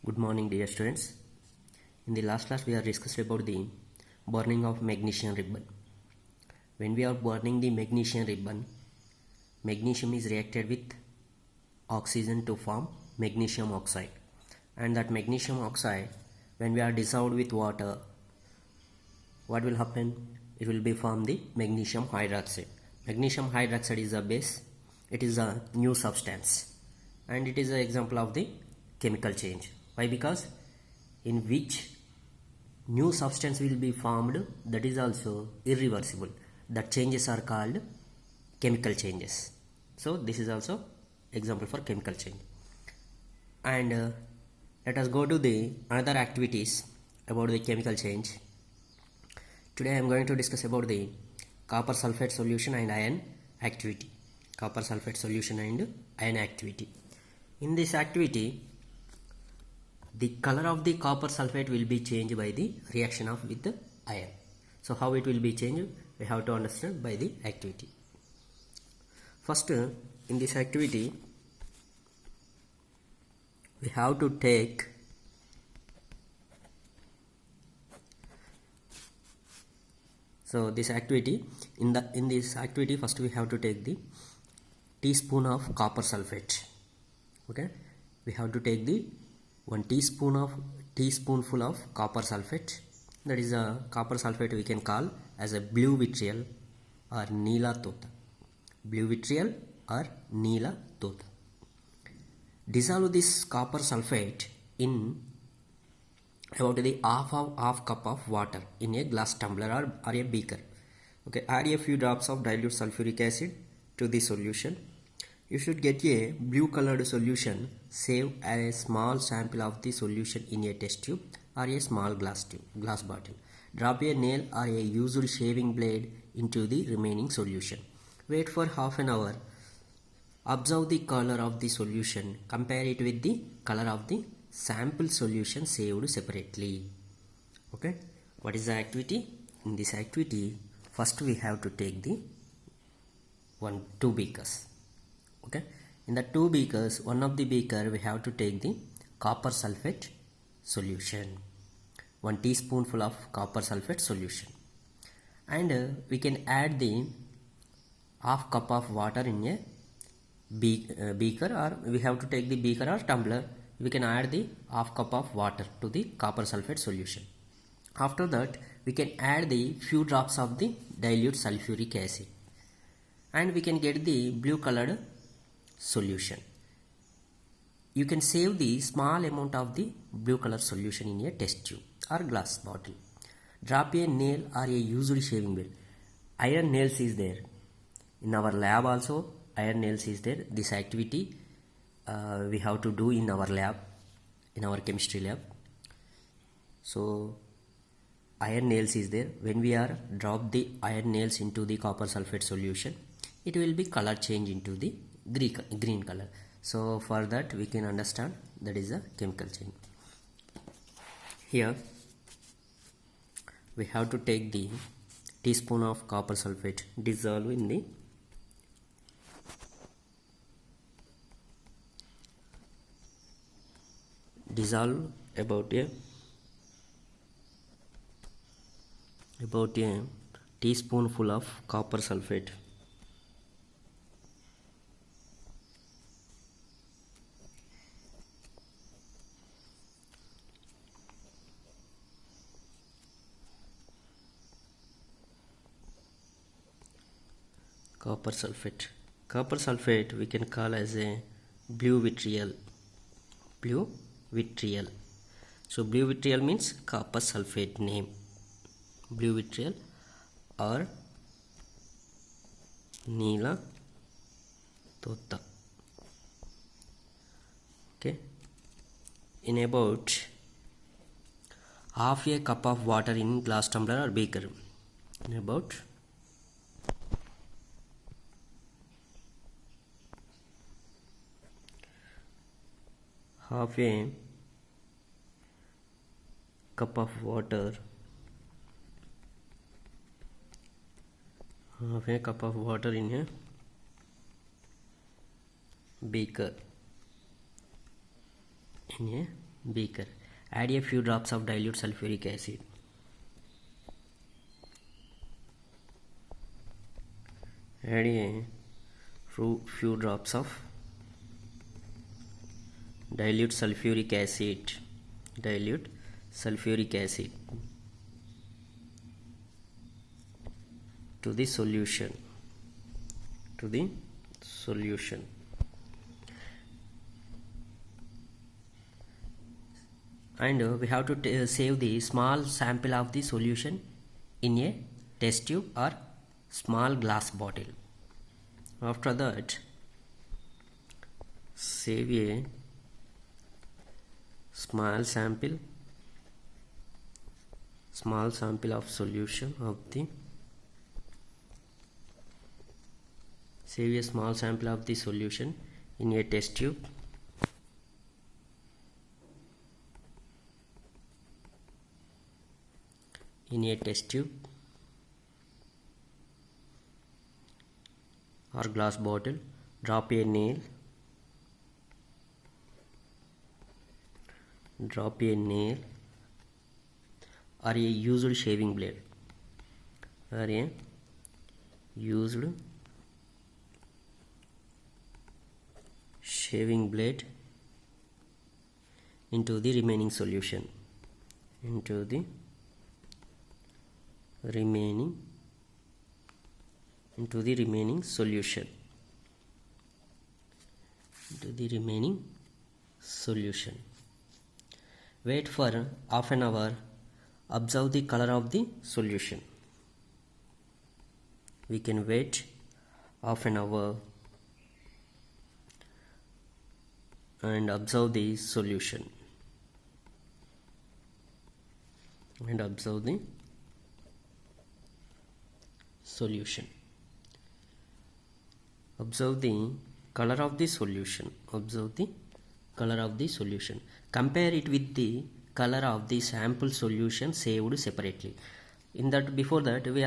Good morning, dear students. In the last class, we have discussed about the burning of magnesium ribbon. When we are burning the magnesium ribbon, magnesium is reacted with oxygen to form magnesium oxide. And that magnesium oxide, when we are dissolved with water, what will happen? It will be formed the magnesium hydroxide. Magnesium hydroxide is a base. It is a new substance. And it is an example of the chemical change. Why? Because in which new substance will be formed, that is also irreversible. The changes are called chemical changes. So this is also example for chemical change. And let us go to the other activities about the chemical change. Today I am going to discuss about the copper sulfate solution and ion activity. Copper sulfate solution and ion activity. In this activity, the color of the copper sulfate will be changed by the reaction of with the iron. So how it will be changed? We have to understand by the activity. First, in this activity, we have to take this activity. In this activity, first we have to take the teaspoon of copper sulfate. Okay, we have to take the 1 teaspoonful of copper sulfate. That is a copper sulfate we can call as a blue vitriol or Neela Tota. Blue vitriol or Neela Tota. Dissolve this copper sulfate in about the half cup of water in a glass tumbler or a beaker. Okay, add a few drops of dilute sulfuric acid to the solution. You should get a blue colored solution. Save a small sample of the solution in a test tube or a small glass bottle. Drop a nail or a used shaving blade into the remaining solution. Wait for half an hour. Observe the color of the solution. Compare it with the color of the sample solution saved separately. Okay, what is the activity? In this activity, first we have to take the two beakers. Okay, in the two beakers, one of the beaker we have to take the copper sulfate solution, 1 teaspoonful of copper sulfate solution, and we can add the half cup of water in a beaker, or we have to take the beaker or tumbler. We can add the half cup of water to the copper sulfate solution. After that, we can add the few drops of the dilute sulfuric acid, and we can get the blue colored solution. You can save the small amount of the blue color solution in a test tube or glass bottle. Drop a nail or a used shaving blade. Iron nails is there. In our lab also, iron nails is there. This activity we have to do in our lab, in our chemistry lab. So iron nails is there. When we are drop the iron nails into the copper sulfate solution, it will be color change into the green color. So for that we can understand that is a chemical change. Here we have to take the teaspoon of copper sulfate, dissolve in the about a teaspoonful of copper sulfate. Copper sulfate we can call as a blue vitriol. So blue vitriol means copper sulfate name, blue vitriol or Neela Tota. Okay, in about half a cup of water in glass tumbler or beaker, in about half a cup of water, in a beaker, in a beaker. Add a few drops of dilute sulfuric acid. Add a few drops of dilute sulfuric acid. Dilute sulfuric acid to the solution. And we have to save the small sample of the solution in a test tube or small glass bottle. After that, save a small sample of solution of the solution in a test tube. Or glass bottle. Drop a nail or a used shaving blade into the remaining solution. Wait for half an hour. Observe the color of the solution. We can wait half an hour and observe the solution. Observe the color of the solution. Compare it with the color of the sample solution saved separately. Before that, we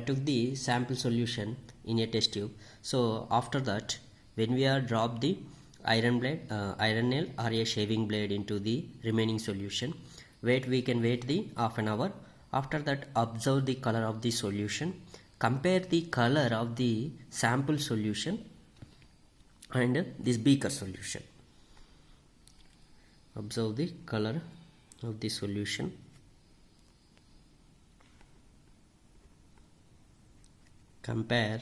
took the sample solution in a test tube. So after that, when we are drop the iron nail or a shaving blade into the remaining solution, we can wait the half an hour. After that, observe the color of the solution. Compare the color of the sample solution and this beaker solution. Observe the color of the solution. Compare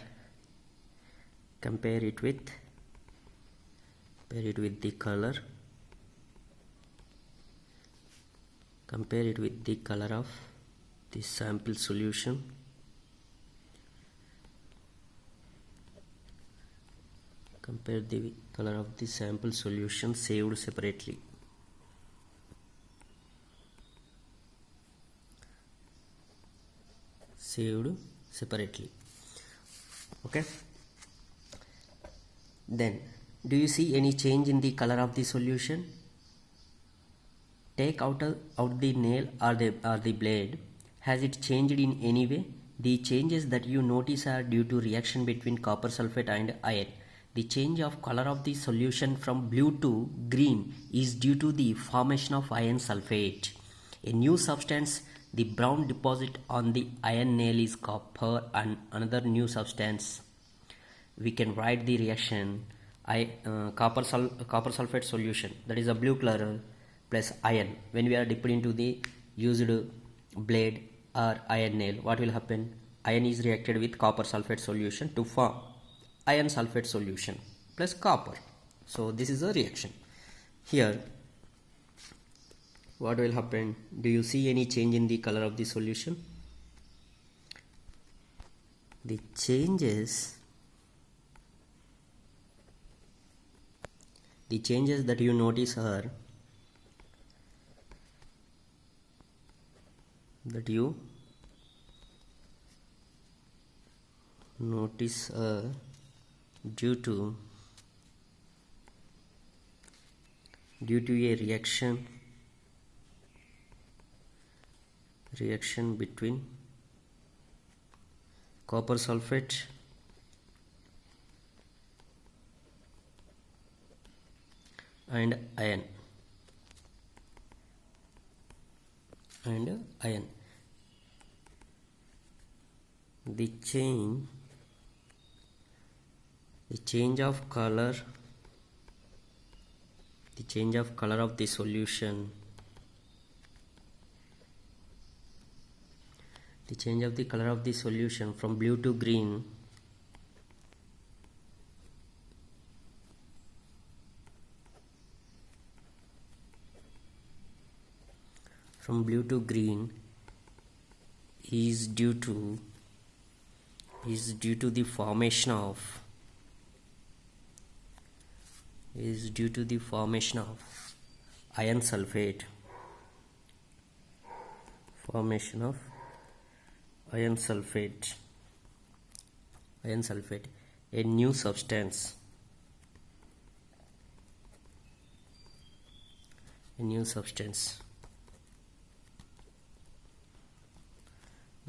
it with the color. Compare it with the color of the sample solution. Compare the color of the sample solution saved separately. Okay. Then, do you see any change in the color of the solution? Take out the nail or the blade. Has it changed in any way? The changes that you notice are due to reaction between copper sulfate and iron. The change of color of the solution from blue to green is due to the formation of iron sulfate. A new substance, the brown deposit on the iron nail, is copper, and another new substance. We can write the reaction copper sulfate solution, that is a blue color, plus iron. When we are dipped into the used blade or iron nail, what will happen? Iron is reacted with copper sulfate solution to form iron sulfate solution plus copper. So this is a reaction. Here, what will happen? Do you see any change in the color of the solution? The changes that you notice are due to a reaction between copper sulfate and iron the change of color of the solution, from blue to green is due to the formation of iron sulfate, a new substance,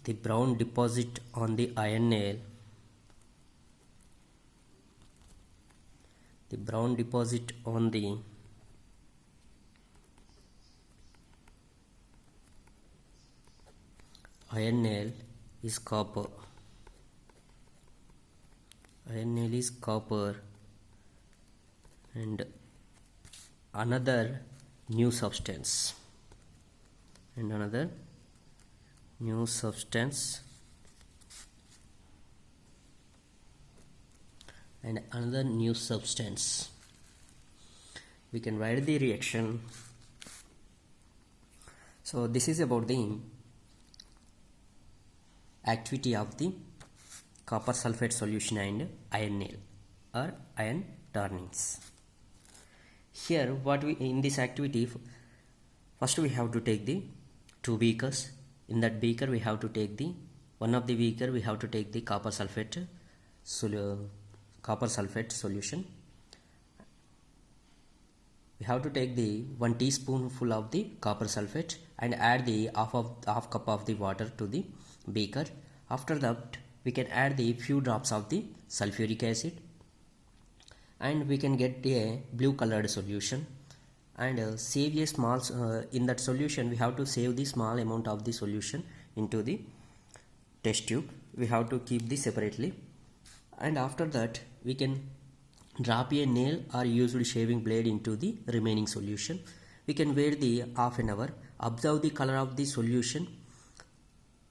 the brown deposit on the iron nail, is copper. And another new substance we can write the reaction. So this is about the activity of the copper sulfate solution and iron nail or iron turnings. Here what we in this activity, first we have to take the two beakers. In that beaker we have to take the copper sulfate solution. We have to take the 1 teaspoonful of the copper sulfate and add the half cup of the water to the beaker. After that we can add the few drops of the sulfuric acid and we can get a blue colored solution, and save a small in that solution we have to save the small amount of the solution into the test tube. We have to keep this separately, and after that we can drop a nail or used shaving blade into the remaining solution. We can wait the half an hour, observe the color of the solution.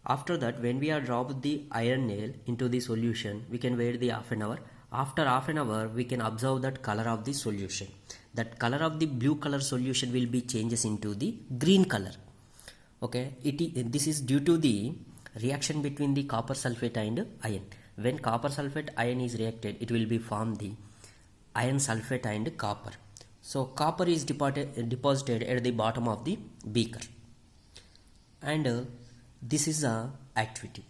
After that, when we are dropped the iron nail into the solution, we can wait the half an hour. After half an hour we can observe that color of the solution. That color of the blue color solution will be changes into the green color. Okay, this is due to the reaction between the copper sulfate and iron. When copper sulfate iron is reacted, it will be form the iron sulfate and copper. So copper is deposited at the bottom of the beaker, and this is a activity.